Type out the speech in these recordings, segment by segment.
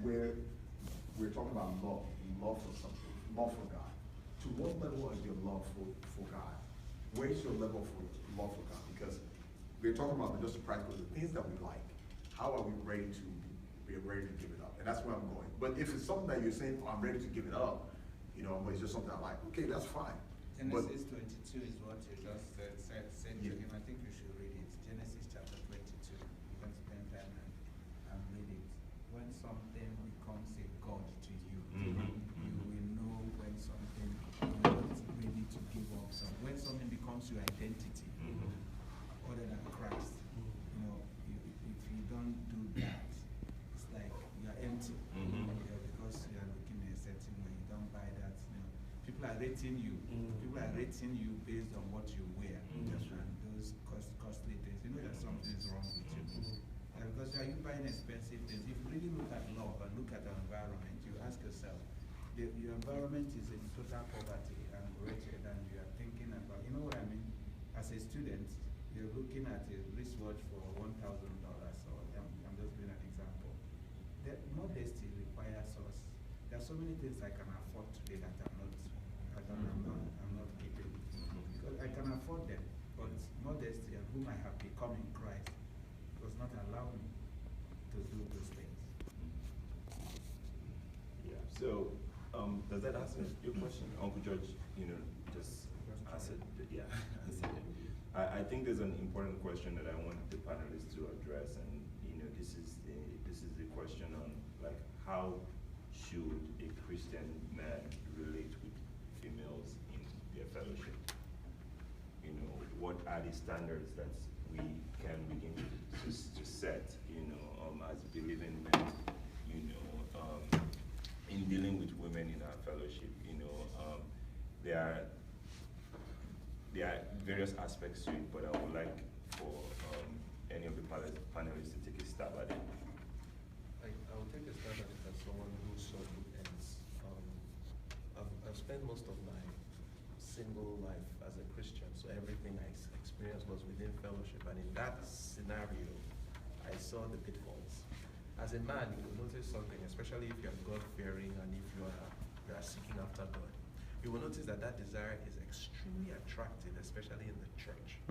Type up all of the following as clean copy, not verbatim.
where we're talking about love for something, love for God. To what level is your love for God? Where's your level for love for God? Because we're talking about just practical the things that we like. How are we ready to give it up? And that's where I'm going. But if it's something that you're saying, oh, I'm ready to give it up, but it's just something I like, okay, that's fine. Genesis 22 is what you just said to him. I think you should read it. Genesis chapter 22. You can spend time and read it. When something becomes a God to you, you will know when something you're not ready to give up. So when something becomes your identity, other than Christ, if you don't do that, it's like you're empty. Because you are looking at a certain way, you don't buy that. People are rating you. People are rating you based on what you wear. And those costly things. You know that something is wrong with you. Because are you buying expensive things? If you really look at love and look at the environment, you ask yourself, your environment is in total poverty and wretched, and you are thinking about, you know what I mean? As a student, you're looking at a wristwatch for $1,000, or I'm just giving an example. The modesty requires us. There are so many things I can afford today that I'm not keeping. Because I can afford them, but modesty and whom I have become in Christ does not allow me to do those things. Yeah. So, does that answer your question, Uncle George? Just answer. Yeah. I think there's an important question that I want the panelists to address, and this is the question on how should a Christian man relate with females in their fellowship? What are the standards that we can begin to set, as believing men, in dealing with women in our fellowship? There are various aspects to it, but I would like for any of the panelists to take a stab at it. I will take a stab at it as someone who saw good ends. I've spent most of my single life as a Christian, so everything I experienced was within fellowship, and in that scenario, I saw the pitfalls. As a man, you will notice something, especially if you're God-fearing and if you are seeking after God. You will notice that desire is extremely attractive, especially in the church,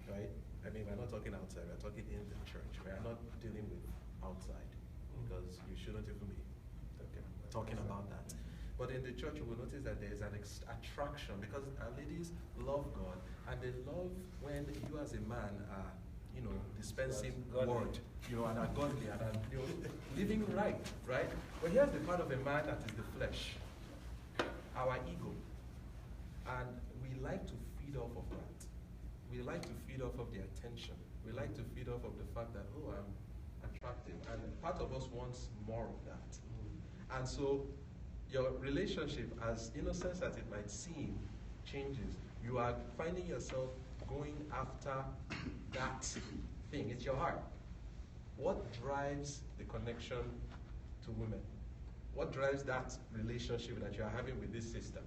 right? I mean, we're not talking outside, we're talking in the church. We are not dealing with outside, because you shouldn't even be talking about that. But in the church, you will notice that there is an attraction, because our ladies love God, and they love when you as a man are, dispensing word, and are godly, and are, living right? But here's the part of a man that is the flesh, our ego, and we like to feed off of that. We like to feed off of the attention. We like to feed off of the fact that, oh, I'm attractive, and part of us wants more of that. And so your relationship, as innocent as it might seem, changes. You are finding yourself going after that thing. It's your heart. What drives the connection to women? What drives that relationship that you are having with this sister,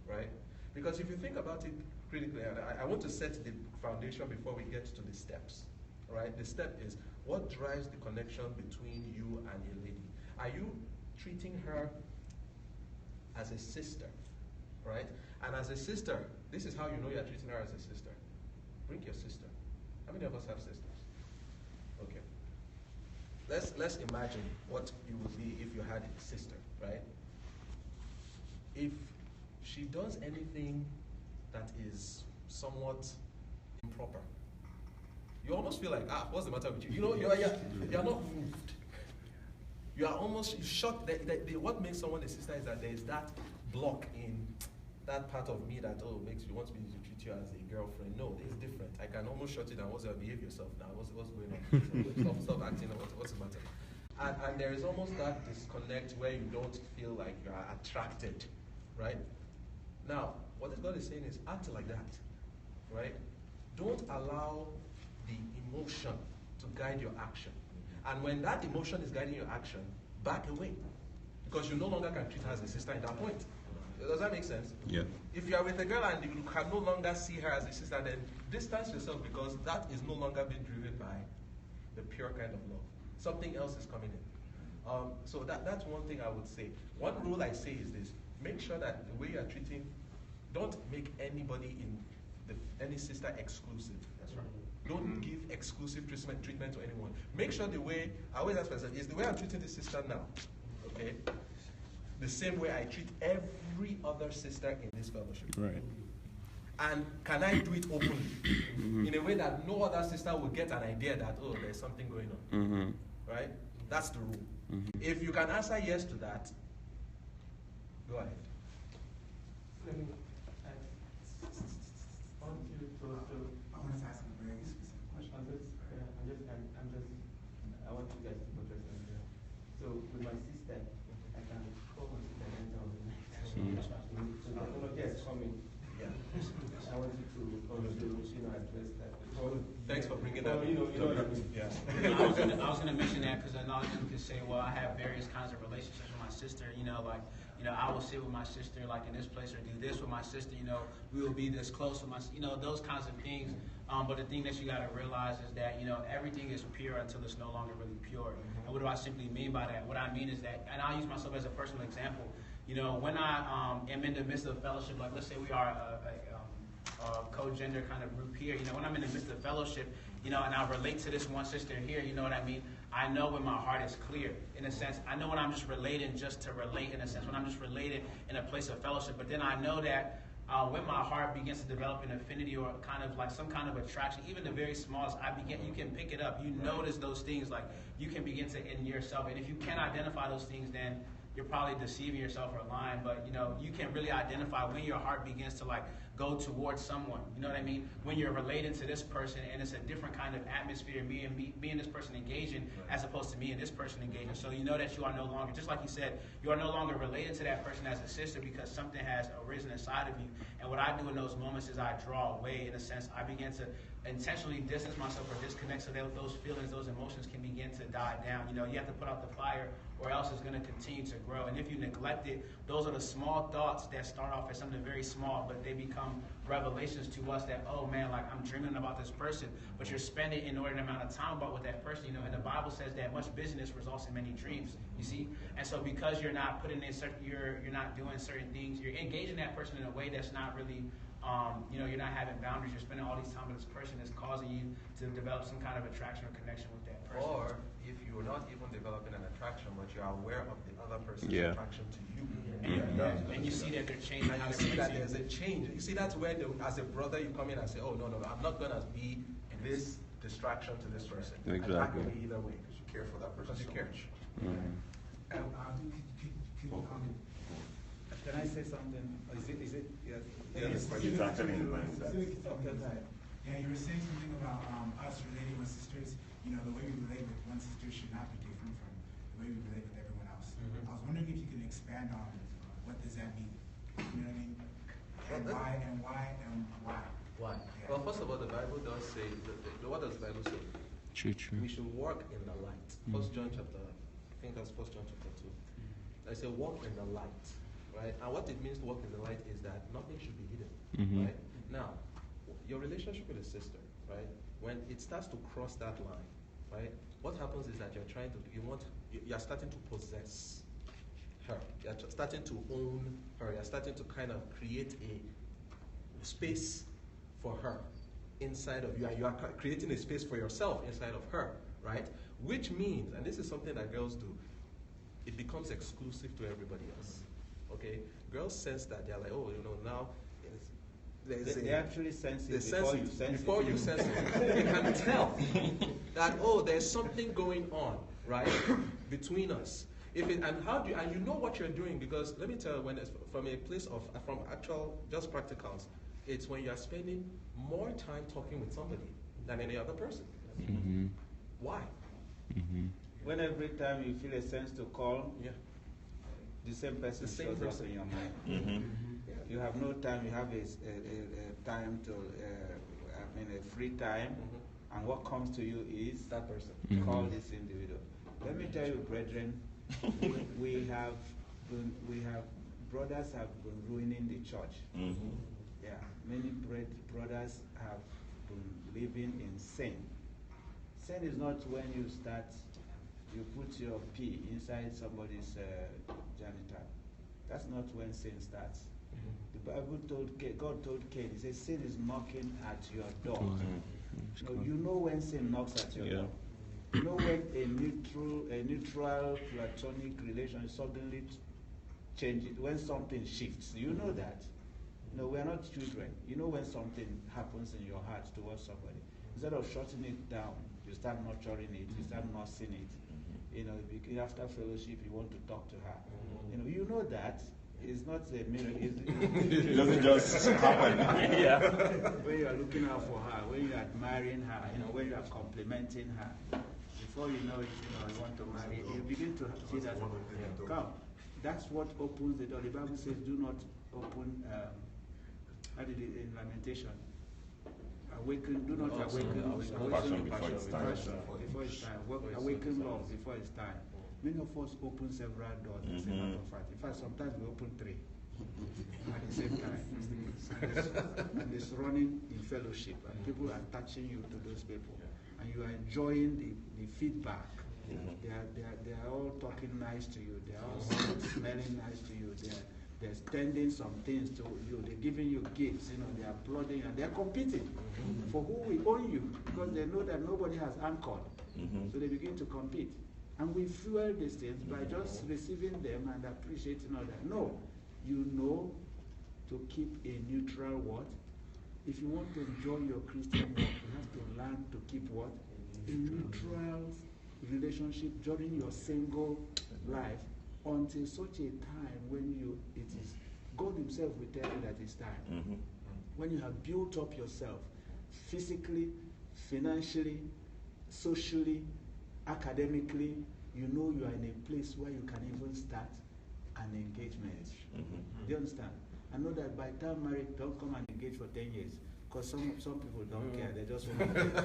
right? Because if you think about it critically, and I want to set the foundation before we get to the steps, right? The step is, what drives the connection between you and a lady? Are you treating her as a sister, right? And as a sister, this is how you know you're treating her as a sister. Bring your sister. How many of us have sisters? Okay. Let's imagine what you would be if you had a sister, right? If she does anything that is somewhat improper, you almost feel like, what's the matter with you? You're not moved. You are almost shocked. What makes someone a sister is that there is that block in that part of me that makes you want me to treat you as a girlfriend. No, it's different. I can almost shut it down. Behave yourself now. What's going on? stop acting. What's the matter? And there is almost that disconnect where you don't feel like you are attracted, right? Now, what this God is saying is act like that, right? Don't allow the emotion to guide your action. And when that emotion is guiding your action, back away. Because you no longer can treat her as a sister at that point. Does that make sense? Yeah. If you are with a girl and you can no longer see her as a sister, then distance yourself, because that is no longer being driven by the pure kind of love. Something else is coming in. So that's one thing I would say. One rule I say is this: make sure that the way you are treating, don't make anybody any sister exclusive. That's right. Don't give exclusive treatment to anyone. Make sure the way, I always ask myself, is the way I'm treating this sister now, okay, the same way I treat every other sister in this fellowship? Right. And can I do it openly? In a way that no other sister will get an idea that, oh, there's something going on. Right? That's the rule. If you can answer yes to that, go ahead. I want to ask a very specific question. I want you guys to address that. So with my sister, I can call my sister anytime of the night. So technology is coming. Yeah. I want you to address that. Thanks for bringing that. You know what I mean. Yeah. I was gonna mention that because a lot of people can say, well, I have various kinds of relationships with my sister. I will sit with my sister like in this place or do this with my sister. We will be this close with my, those kinds of things. But the thing that you got to realize is that everything is pure until it's no longer really pure. And what do I simply mean by that? What I mean is that, and I'll use myself as a personal example. When I am in the midst of fellowship, like let's say we are a co-gender kind of group here, when I'm in the midst of fellowship, and I relate to this one sister here, you know what I mean? I know when my heart is clear, in a sense. I know when I'm just relating just to relate, in a sense, when I'm just related in a place of fellowship. But then I know that when my heart begins to develop an affinity or kind of like some kind of attraction, even the very smallest, you can pick it up. You notice those things, like you can begin to in yourself. And if you can't identify those things, then you're probably deceiving yourself or lying. But you can really identify when your heart begins to go towards someone. You know what I mean? When you're relating to this person and it's a different kind of atmosphere, me and this person engaging as opposed to me and this person engaging. So you know that you are no longer, just like you said, you are no longer related to that person as a sister because something has arisen inside of you. And what I do in those moments is I draw away, in a sense. I begin to intentionally distance myself or disconnect so that those feelings, those emotions can begin to die down. You have to put out the fire or else it's going to continue to grow. And if you neglect it, those are the small thoughts that start off as something very small, but they become revelations to us that, oh man, like I'm dreaming about this person, but you're spending an inordinate amount of time about with that person, and the Bible says that much busyness results in many dreams, you see? And so because you're not putting in you're not doing certain things, you're engaging that person in a way that's not really, you're not having boundaries, you're spending all these time with this person that's causing you to develop some kind of attraction or connection with that person. Or if you're not even developing an attraction, but you are aware of the other person's attraction to you. And you see that they're changing. And you see that there's a change. You see, that's where, as a brother, you come in and say, oh, no, I'm not going to be this distraction to this person. Exactly. I'm not going to be either way. Because you care for that person Because you so care. much. Can I say something? Is it? Yes. Yes, but you're tackling the line. Yeah, you were saying something about us relating with sisters. The way we relate with one sister should not be different from the way we relate with everyone else. I was wondering if you could expand on what does that mean? You know what I mean? And why? Why? Yeah. Well, first of all, the Bible does say, what does the Bible say? True. We should walk in the light. 1 John chapter, I think that's 1 John chapter 2. I say walk in the light, right? And what it means to walk in the light is that nothing should be hidden, right? Now, your relationship with a sister, right? When it starts to cross that line, right? What happens is that you're starting to possess her. You're starting to own her. You're starting to kind of create a space for her inside of you. And you are creating a space for yourself inside of her, right? Which means, and this is something that girls do, it becomes exclusive to everybody else. Okay? Girls sense that. They're like, oh, now They actually sense it before you sense it. They can tell that, oh, there's something going on, right, between us. And you know what you're doing, because let me tell you, when it's from a place of, from actual, just practicals, it's when you're spending more time talking with somebody than any other person. Why? When every time you feel a sense to call, the same person shows up in your mind. You have no time, you have a time to, a free time, and what comes to you is That person. call this individual. Let me tell you, brethren, we have brothers have been ruining the church. Yeah, many brothers have been living in sin. Sin is not when you start you put your pee inside somebody's genital. That's not when sin starts. The Bible God told Cain, he said, sin is knocking at your door. You know when sin knocks at your door. You know when a neutral platonic relation suddenly changes, when something shifts. You know that. No, we are not children. You know when something happens in your heart towards somebody. Instead of shutting it down, you start nurturing it, you start nursing it. After fellowship, you want to talk to her. You know that. It's not a miracle. It doesn't just happen. Yeah. When you are looking out for her, when you are admiring her, when you are complimenting her, before you know it, you want to marry, you begin to see that. Come. That's what opens the door. The Bible says, do not open, in Lamentation, do not awaken passion before it's time. Awaken love before it's time. Many of us open several doors and say, matter of fact. In fact, sometimes we open 3 at the same time. And it's running in fellowship, and people are touching you to those people, and you are enjoying the feedback. They are all talking nice to you. They are all smelling nice to you. They're extending some things to you. They're giving you gifts. They are applauding, and they're competing for who will own you, because they know that nobody has anchored. So they begin to compete. And we fuel these things by just receiving them and appreciating others. No, you know to keep a neutral what? If you want to enjoy your Christian walk, you have to learn to keep what? A neutral relationship during your single life until such a time when it is God Himself will tell you that it's time. When you have built up yourself physically, financially, socially, academically, you know you are in a place where you can even start an engagement. Do you understand? I know that by the time married, don't come and engage for 10 years, because some people don't care, they just want to engage.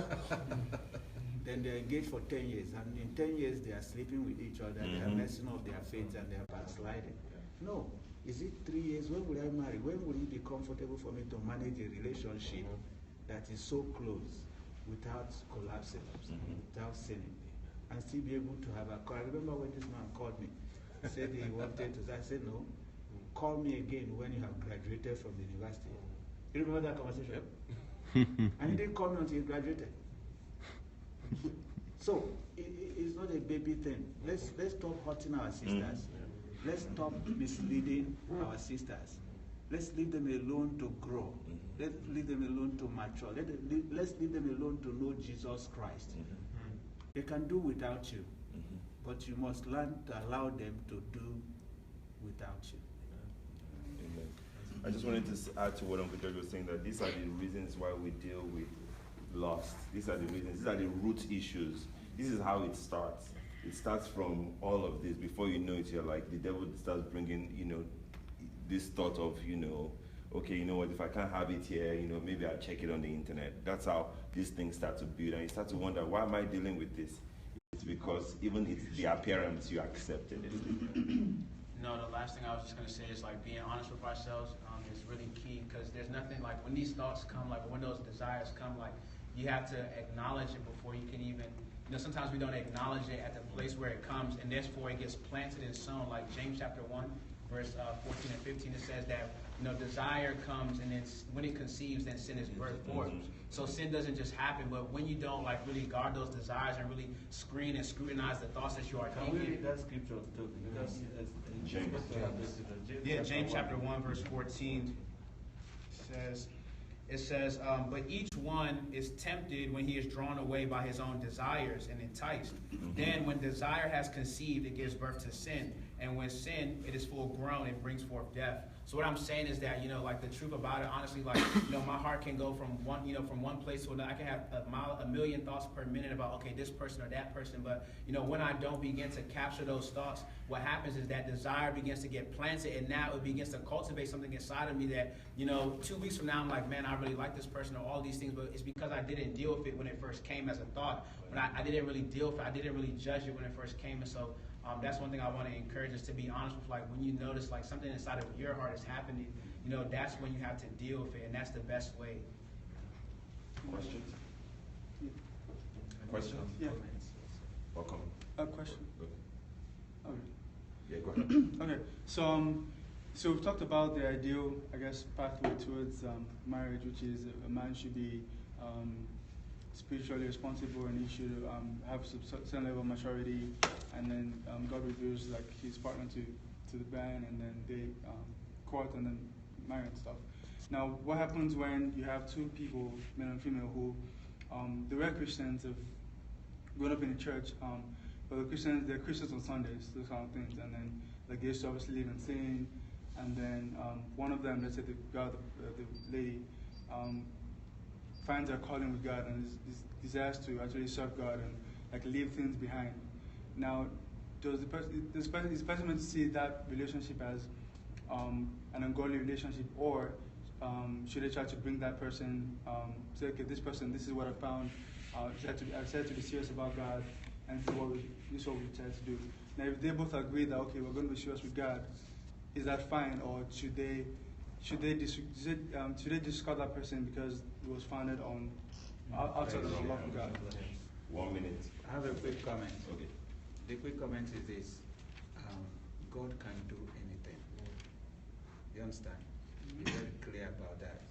Then they engage for 10 years, and in 10 years they are sleeping with each other, they are messing up their faith, and they are backsliding. No. Is it 3 years? When will I marry? When will it be comfortable for me to manage a relationship that is so close without collapsing, without sinning, and still be able to have a call? I remember when this man called me, he said he wanted to, I said no, call me again when you have graduated from the university. You remember that conversation? And he didn't call me until he graduated. So it's not a baby thing. Let's stop hurting our sisters. Let's stop misleading our sisters. Let's leave them alone to grow. Let's leave them alone to mature. Let's leave them alone to know Jesus Christ. They can do without you, but you must learn to allow them to do without you. Amen. I just wanted to add to what Uncle George was saying, that these are the reasons why we deal with lust. These are the reasons. These are the root issues. This is how it starts. It starts from all of this. Before you know it, you're like, the devil starts bringing, this thought of, okay, you know what, if I can't have it here, maybe I'll check it on the internet. That's how these things start to build. And you start to wonder, why am I dealing with this? It's because even it's the appearance, you accepted it. No, the last thing I was just going to say is like being honest with ourselves is really key, because there's nothing like when these thoughts come, like when those desires come, like you have to acknowledge it before you can even, sometimes we don't acknowledge it at the place where it comes, and therefore it gets planted and sown. Like James chapter 1, verse 14 and 15, it says that, desire comes, and then when it conceives, then sin is birthed forth. So sin doesn't just happen, but when you don't like really guard those desires and really screen and scrutinize the thoughts that you are thinking. Can we read that scripture too? Because James chapter 1, verse 14 says, but each one is tempted when he is drawn away by his own desires and enticed. Then when desire has conceived, it gives birth to sin. And when sin, it is full grown, it brings forth death. So what I'm saying is that, like the truth about it, honestly, like, my heart can go from one place to another. I can have a million thoughts per minute about, okay, this person or that person. But, when I don't begin to capture those thoughts, what happens is that desire begins to get planted, and now it begins to cultivate something inside of me that, 2 weeks from now, I'm like, man, I really like this person or all these things, but it's because I didn't deal with it when it first came as a thought. When I didn't really deal with it, I didn't really judge it when it first came. And so that's one thing I want to encourage us to be honest with. Like when you notice like something inside of your heart is happening, that's when you have to deal with it, and that's the best way. Questions? Questions? Yeah. Welcome. A question. Okay. Okay. Yeah, go ahead. Okay. So we've talked about the ideal, I guess, pathway towards marriage, which is a man should be spiritually responsible and he should have a certain level of maturity, and then God reveals like his partner to the man, and then they court and then marry and stuff. Now, what happens when you have two people, male and female, who they were Christians, have grown up in the church, but they're Christians on Sundays, those kind of things, and then like they used to obviously live in sin, and then one of them, let's say the lady, finds her calling with God and desires to actually serve God and like leave things behind. Now, does this person meant to see that relationship as an ungodly relationship, or should they try to bring that person, say, okay, this person, this is what I found. I decided to be serious about God, and this is what we try to do. Now, if they both agree that okay, we're going to be serious with God, is that fine, or should they discard that person because it was founded on outside of the love of God? 1 minute. I have a quick comment. Okay. The quick comment is this: God can do anything. You understand? Be very clear about that.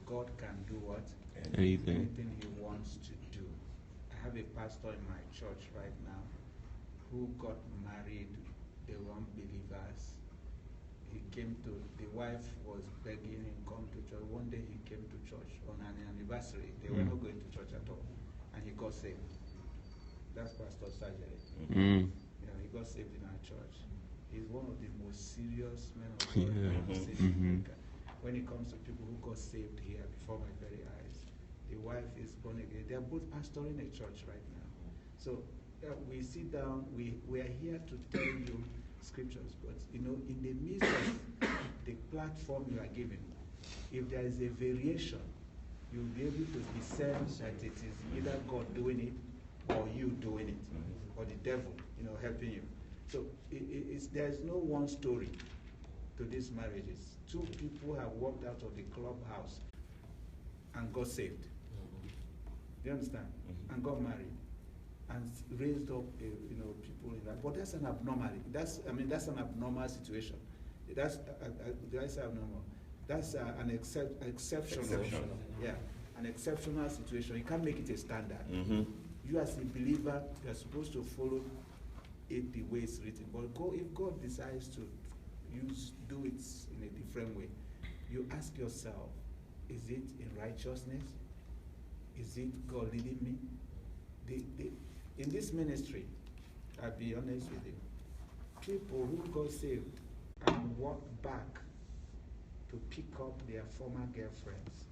God can do what? Anything. Anything He wants to do. I have a pastor in my church right now who got married. They were unbelievers. The wife was begging him come to church. One day he came to church on an anniversary. They were not going to church at all, and he got saved. That's Pastor Sajere. He got saved in our church. He's one of the most serious men of God I've seen in America. When it comes to people who got saved here before my very eyes, the wife is born again. They are both pastoring a church right now. So we sit down. We are here to tell you scriptures, but in the midst of the platform you are given, if there is a variation, you'll be able to discern that it is either God doing it or you doing it, or the devil, helping you. So there's no one story to these marriages. Two people have walked out of the clubhouse and got saved. Do you understand? And got married. And raised up, people in that. But that's an abnormality. That's an abnormal situation. That's did I say abnormal? That's an exceptional. Yeah, an exceptional situation. You can't make it a standard. You as a believer, you're supposed to follow it the way it's written. But if God decides to do it in a different way, you ask yourself: is it in righteousness? Is it God leading me? In this ministry, I'll be honest with you, people who got saved and walked back to pick up their former girlfriends,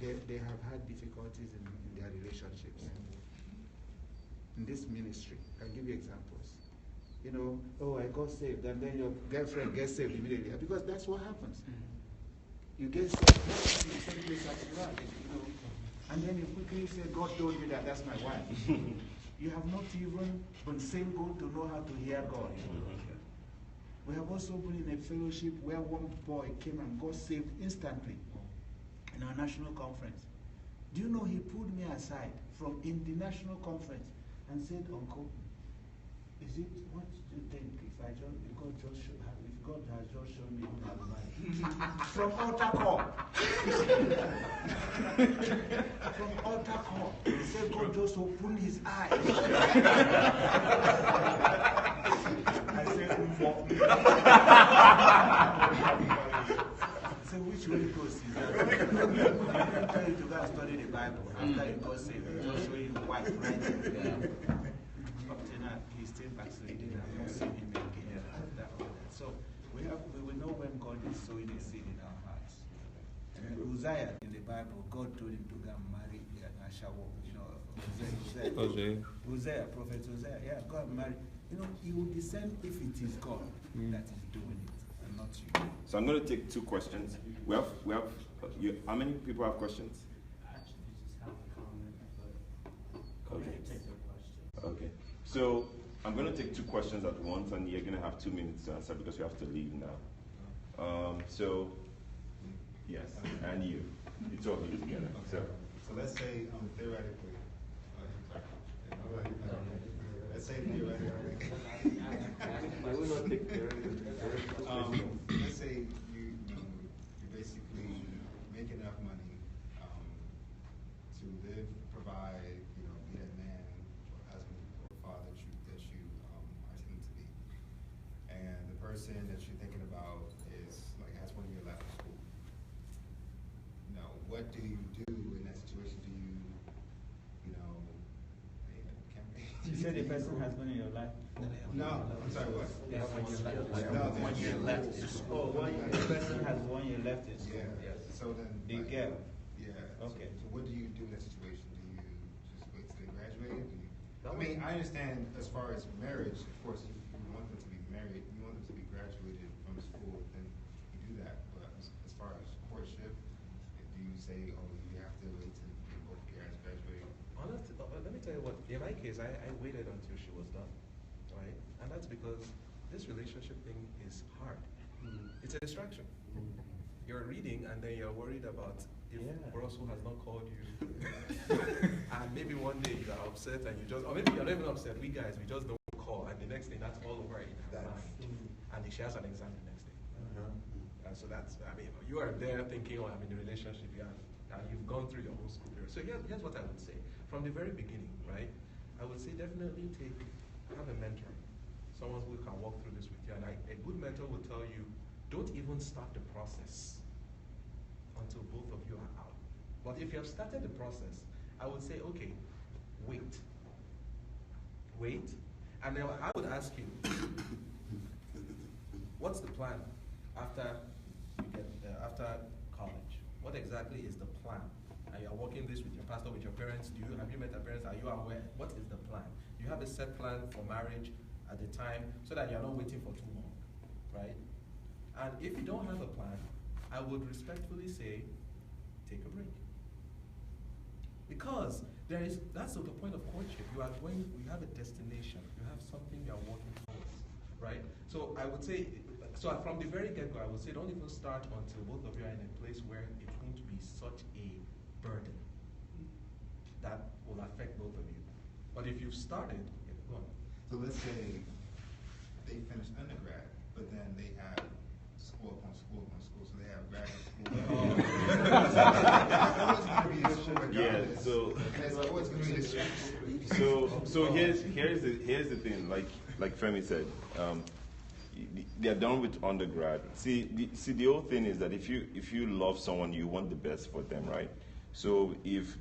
they have had difficulties in their relationships. In this ministry, I'll give you examples. I got saved, and then your girlfriend gets saved immediately, because that's what happens. You get saved in the same place as you are, and then you quickly say, God told me that's my wife. You have not even been single to know how to hear God. We have also been in a fellowship where one boy came and got saved instantly in our national conference. Do you know he pulled me aside in the national conference and said, Uncle, what do you think if God has just shown me who I'm married? From altar call. From altar call. He said God just opened his eyes. I said, so which way goes is that? I didn't tell you to go and study the Bible after you got saved. Just show you the wife right there. Up to now, he's still backsliding. I've not seen him again. So we will know when God is sowing a seed in our hearts. Uzziah in the Bible, God told him to go and marry Ashawo. Uzziah, prophet Uzziah. Yeah, go and marry. He will discern if it is God that is doing it and not you. So I'm going to take two questions. We have. How many people have questions? Okay. So I'm going to take two questions at once, and you're going to have 2 minutes to answer because we have to leave now. So, yes, and you. You two of you together. So let's say theoretically, Let's say theoretically. Let's say you basically make enough money to live, provide, be that man or husband or father that you are intending to be. And the person that you're thinking about is like has 1 year left of school. What do you do in that situation? Do you You said the person has 1 year life. No, I'm sorry, what? Yeah, 1 year left. No, 1 year left. Oh, 1 year. The person has 1 year left in school. Yeah. So then. The girl. Yeah. Okay. So what do you do in that situation? Do you just wait till they graduate? I mean, I understand as far as marriage, of course, if you want them to be married, you want them to be graduated from school, then you do that. But as far as courtship, do you say, oh, you have to wait till both parents graduate? Honestly, let me tell you what, in my case, I waited until she was done, right? And that's because this relationship thing is hard. It's a distraction. You're reading and then you're worried about if Russell has not called you. And maybe one day you are upset and you just, or maybe you're not even upset, we guys, we just don't call, and the next day that's all over in her mind. And she has an exam the next day. And so that's, I mean, you are there thinking, oh, I'm in a relationship, and you've gone through your whole school period. So here's what I would say. From the very beginning, right, I would say definitely have a mentor, someone who can walk through this with you. And a good mentor will tell you, don't even start the process until both of you are out. But if you have started the process, I would say, okay, wait. And then I would ask you, what's the plan after you get after college? What exactly is the plan? And you're working this with your pastor, with your parents. Have you met your parents? Are you aware? What is the plan? Do you have a set plan for marriage at the time so that you're not waiting for too long, right? And if you don't have a plan, I would respectfully say, take a break. Because that's the point of courtship. You have a destination. You have something you are working towards, right? So I would say, from the very get-go, I would say don't even start until both of you are in a place where it's going to be such a burden that will affect both of you. But if you've started, go on. So let's say they finish undergrad, but then they have school upon school upon school, so they have graduate school. Yeah, so here's the thing, like Femi said, they are done with undergrad. See, the whole thing is that if you love someone, you want the best for them, right? So if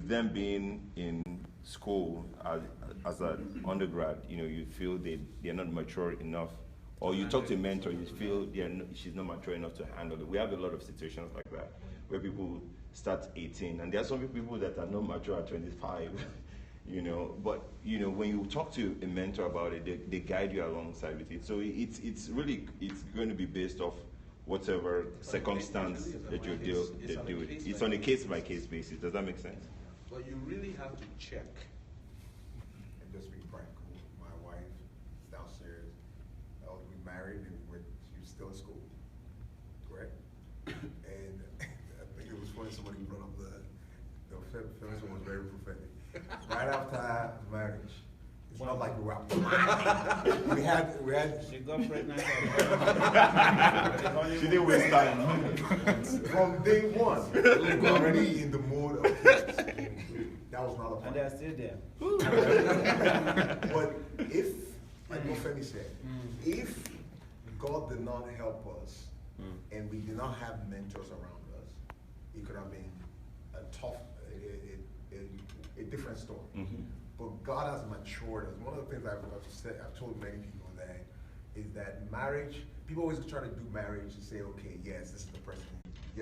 them being in school as an undergrad, you feel they're not mature enough, or you talk to a mentor, you feel she's not mature enough to handle it. We have a lot of situations like that where people start 18, and there are some people that are not mature at 25. But when you talk to a mentor about it, they guide you alongside with it. So it's going to be based off whatever circumstance that you deal with. It's on a case-by-case basis. Does that make sense? But you really have to check. And just be practical. My wife is downstairs. We married and she's still in school, correct? And I think it was funny somebody brought up the feminism was very prophetic. Right after marriage, it's not like we were out. we had. She got pregnant. She didn't waste time. From day one, we were already in the mode of kids. That was not a plan. And they're still there. But if, like what Femi said, if God did not help us and we did not have mentors around us, it could have been a tough, a different story. But God has matured us. One of the things I've told many people is that marriage, people always try to do marriage and say, okay, yes, this is the person